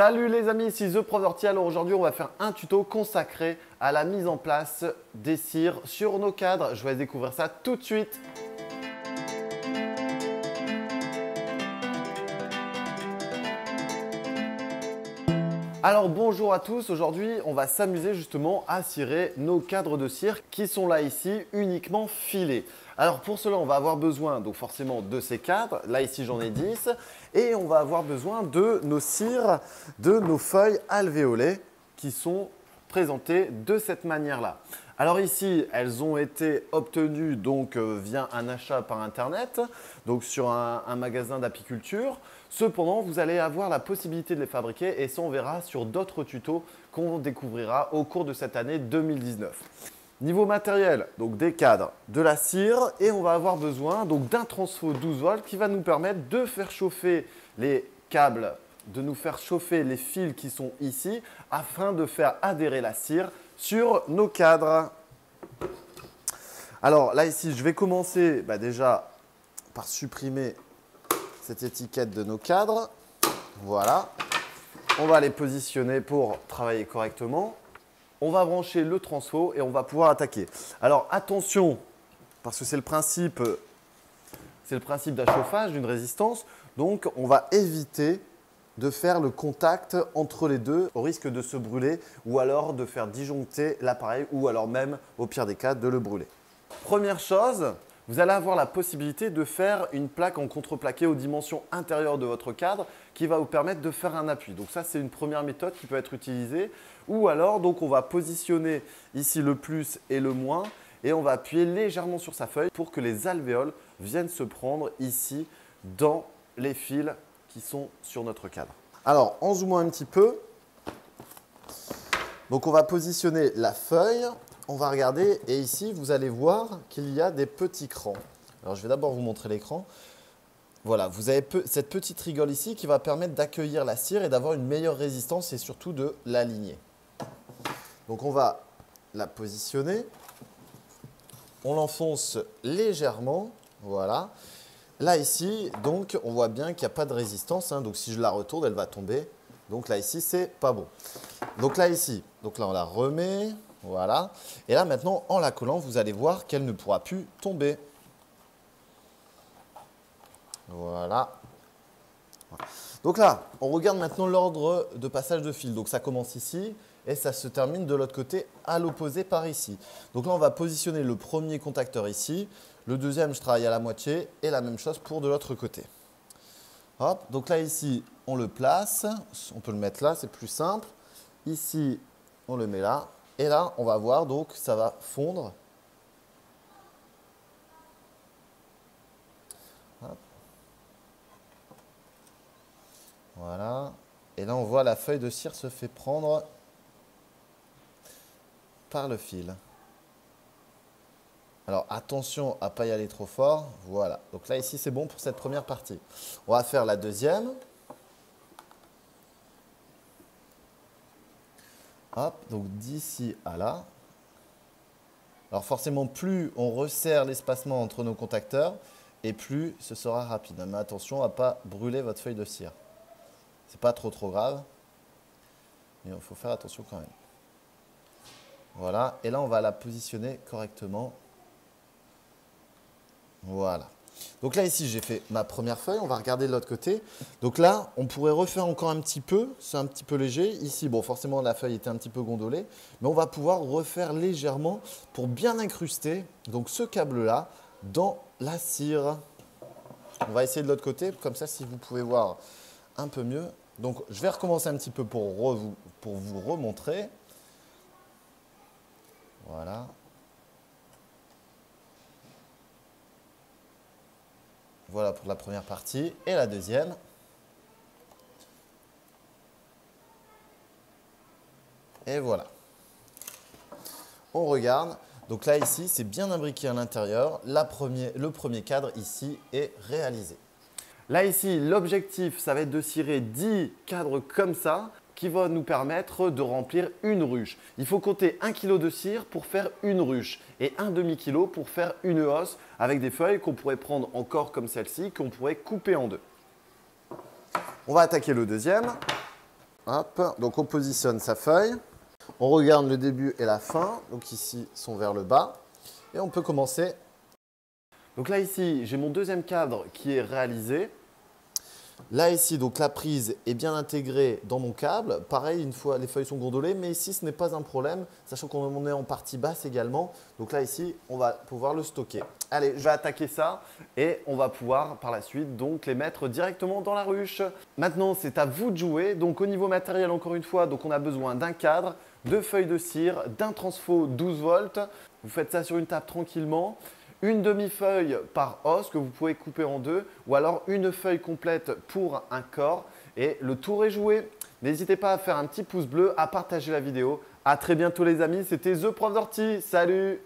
Salut les amis, ici The Prof d'Ortie. Alors aujourd'hui, on va faire un tuto consacré à la mise en place des cires sur nos cadres. Je vais découvrir ça tout de suite. Alors bonjour à tous, aujourd'hui on va s'amuser justement à cirer nos cadres de cire qui sont là ici uniquement filés. Alors pour cela on va avoir besoin donc forcément de ces cadres, là ici j'en ai 10 et on va avoir besoin de nos cires, de nos feuilles alvéolées qui sont présentées de cette manière-là. Alors ici, elles ont été obtenues donc via un achat par internet, donc sur un magasin d'apiculture. Cependant, vous allez avoir la possibilité de les fabriquer et ça on verra sur d'autres tutos qu'on découvrira au cours de cette année 2019. Niveau matériel, donc des cadres, de la cire et on va avoir besoin donc d'un transfo 12 volts qui va nous permettre de faire chauffer les câbles, de nous faire chauffer les fils qui sont ici afin de faire adhérer la cire sur nos cadres. Alors là ici, je vais commencer déjà par supprimer cette étiquette de nos cadres. Voilà. On va les positionner pour travailler correctement. On va brancher le transfo et on va pouvoir attaquer. Alors attention, parce que c'est le principe d'un chauffage, d'une résistance. Donc on va éviter de faire le contact entre les deux au risque de se brûler ou alors de faire disjoncter l'appareil ou alors même au pire des cas de le brûler. Première chose, vous allez avoir la possibilité de faire une plaque en contreplaqué aux dimensions intérieures de votre cadre qui va vous permettre de faire un appui. Donc ça, c'est une première méthode qui peut être utilisée. Ou alors, donc on va positionner ici le plus et le moins et on va appuyer légèrement sur sa feuille pour que les alvéoles viennent se prendre ici dans les fils qui sont sur notre cadre. Alors, en zoomant un petit peu, donc on va positionner la feuille. On va regarder et ici, vous allez voir qu'il y a des petits crans. Alors, je vais d'abord vous montrer l'écran. Voilà, vous avez cette petite rigole ici qui va permettre d'accueillir la cire et d'avoir une meilleure résistance et surtout de l'aligner. Donc, on va la positionner. On l'enfonce légèrement. Voilà. Là, ici, donc, on voit bien qu'il n'y a pas de résistance. Donc, si je la retourne, elle va tomber. Donc, là, ici, c'est pas bon. Donc, là, ici, on la remet. Voilà. Et là, maintenant, en la collant, vous allez voir qu'elle ne pourra plus tomber. Voilà. Donc là, on regarde maintenant l'ordre de passage de fil. Donc, ça commence ici et ça se termine de l'autre côté à l'opposé par ici. Donc là, on va positionner le premier contacteur ici. Le deuxième, je travaille à la moitié et la même chose pour de l'autre côté. Hop. Donc là, ici, on le place. On peut le mettre là, c'est plus simple. Ici, on le met là. Et là, on va voir, donc ça va fondre. Hop. Voilà. Et là, on voit la feuille de cire se fait prendre par le fil. Alors, attention à ne pas y aller trop fort. Voilà. Donc là, ici, c'est bon pour cette première partie. On va faire la deuxième. Hop, donc d'ici à là. Alors forcément, plus on resserre l'espacement entre nos contacteurs et plus ce sera rapide. Mais attention à ne pas brûler votre feuille de cire. Ce n'est pas trop grave, mais il faut faire attention quand même. Voilà, et là on va la positionner correctement. Voilà. Donc là, ici, j'ai fait ma première feuille. On va regarder de l'autre côté. Donc là, on pourrait refaire encore un petit peu. C'est un petit peu léger. Ici, bon, forcément, la feuille était un petit peu gondolée. Mais on va pouvoir refaire légèrement pour bien incruster donc, ce câble-là dans la cire. On va essayer de l'autre côté. Comme ça, si vous pouvez voir un peu mieux. Donc, je vais recommencer un petit peu pour vous remontrer. Voilà. Voilà pour la première partie. Et la deuxième. Et voilà. On regarde. Donc là, ici, c'est bien imbriqué à l'intérieur. Le premier cadre ici est réalisé. Là, ici, l'objectif, ça va être de cirer 10 cadres comme ça qui va nous permettre de remplir une ruche. Il faut compter 1 kg de cire pour faire une ruche et un demi-kilo pour faire une hausse avec des feuilles qu'on pourrait prendre encore comme celle-ci, qu'on pourrait couper en deux. On va attaquer le deuxième. Hop, donc on positionne sa feuille. On regarde le début et la fin. Donc ici, sont vers le bas. Et on peut commencer. Donc là, ici, j'ai mon deuxième cadre qui est réalisé. Là, ici, donc la prise est bien intégrée dans mon câble. Pareil, une fois les feuilles sont gondolées, mais ici, ce n'est pas un problème, sachant qu'on est en partie basse également. Donc là, ici, on va pouvoir le stocker. Allez, je vais attaquer ça et on va pouvoir par la suite donc les mettre directement dans la ruche. Maintenant, c'est à vous de jouer. Donc au niveau matériel, encore une fois, donc on a besoin d'un cadre, de feuilles de cire, d'un transfo 12 volts. Vous faites ça sur une table tranquillement. Une demi-feuille par os que vous pouvez couper en deux ou alors une feuille complète pour un corps et le tour est joué. N'hésitez pas à faire un petit pouce bleu, à partager la vidéo. À très bientôt les amis, c'était The Prof d'Ortie. Salut!